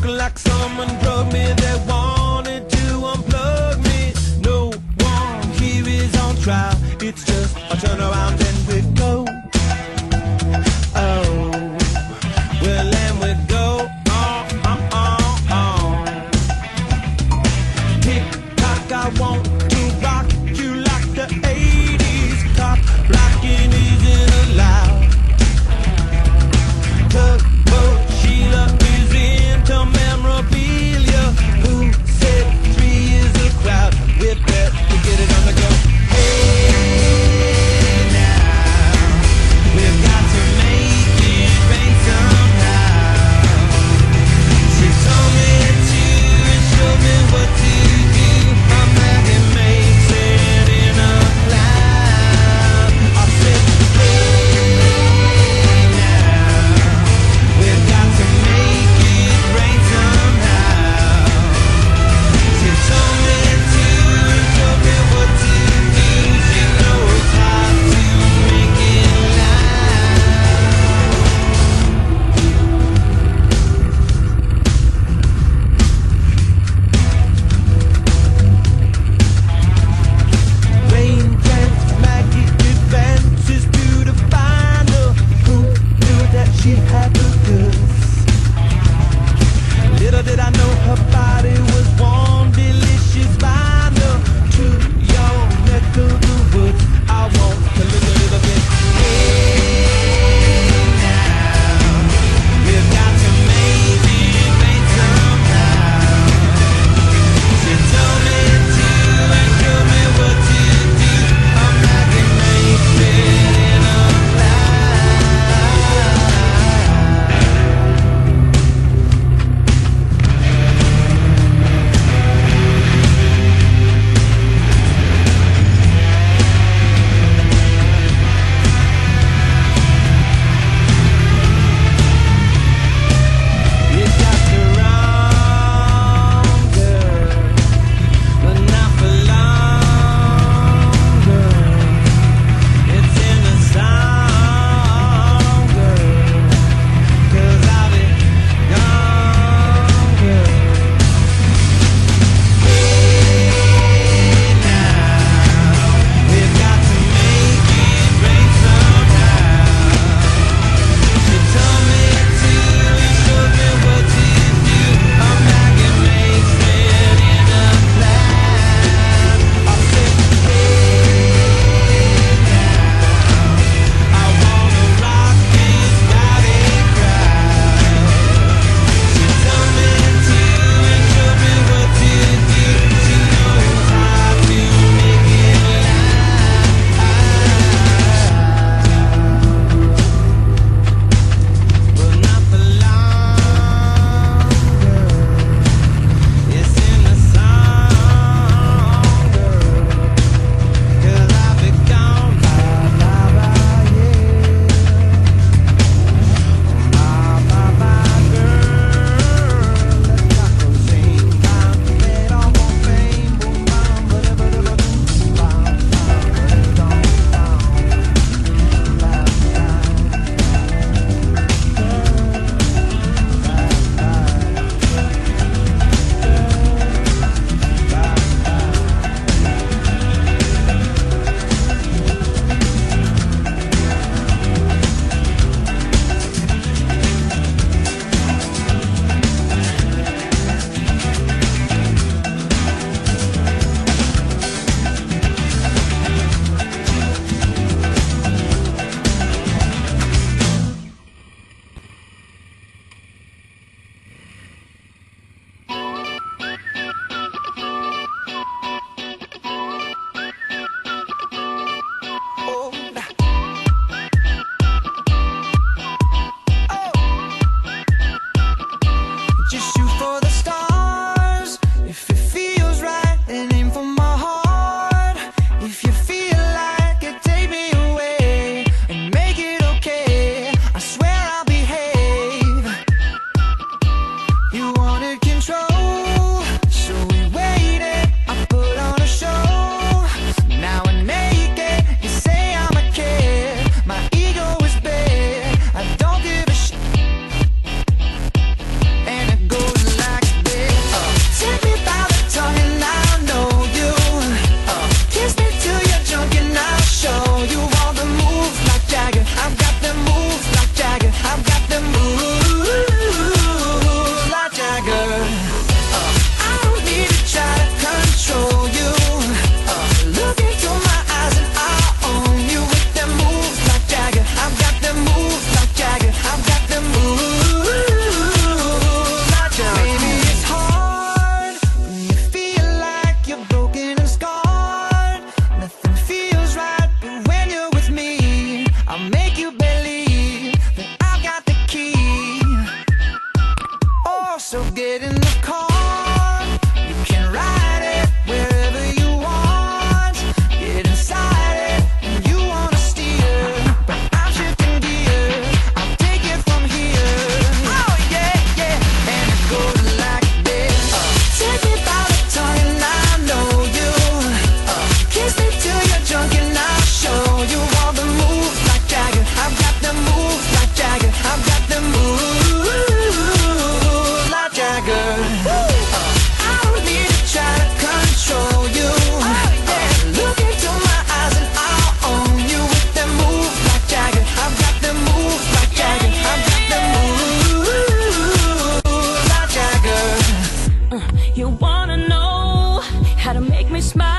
Looking like someone drugged me, they wanted to unplug me. No one here is on trial, it's just a turn around and we go. Oh, well, and we go on. Tick tock, I want to rock you like the 80s. Cock blocking isn't allowed. Tugboat Sheila is into memorabilia. Who said 3 is a crowd? We better get it on the go. Hey now, we've got to make it rain somehow. She told me to and showed me what to do. I'm like it makes it in a cloud. I said, hey now, we've got to make it rain somehow. She told me to and showed me what to do. She knows how to make it Rain dance, Maggie advances to the final. Who knew that she had the goods? Little did I know her body was warm, delicious vinyl. To your neck of the woods, I want to look a little bit. Hey now, we've got to make it rain somehow. She told me to and showed me what to do. I'm like it makes it in a It got to wrong, girl, but not for long, girl. It's in the song, girl, 'cause I'll be gone, girl. Hey now, we've got to make it rain somehow. She told me to and showed me what to do. I'm like it makes it in a cloud. I said, hey now, I wanna rock this rowdy crowd. She told me to and showed me what to do. She knows how to make it but not for long, girl. It's in the song, girl, 'cause I'll be gone, bye, bye, bye, yeah. Bye, bye, bye, girl. Let's not go sing, bye, let all my fame, boom, bam, ba-da-ba-da-ba-boom, bam, bam, ba-da-dum, bam, bam, Just shoot for the stars. If it feels right, then aim for my heart. If you feel like it, take me away and make it okay. I swear I'll behave. You wanted control, so we waited. I put on a show. Now I'm naked. You say I'm a kid. My ego is big. I don't give a shit. And it goes So get in the car, you can ride it wherever you want. Get inside it, and you wanna steer, but I'm shifting gears. I'll take it from here. Oh yeah, yeah, and it goes like this. Take me by the tongue and I know you. Kiss me till you're drunk and I'll show you all the moves like Jagger. I've got the moves like Jagger. I've got the moves like Jagger. I don't need to try to control you. Look into my eyes and I'll own you with them moves like Jagger. I've got them moves like Jagger. I've got them moves like Jagger. You wanna know how to make me smile?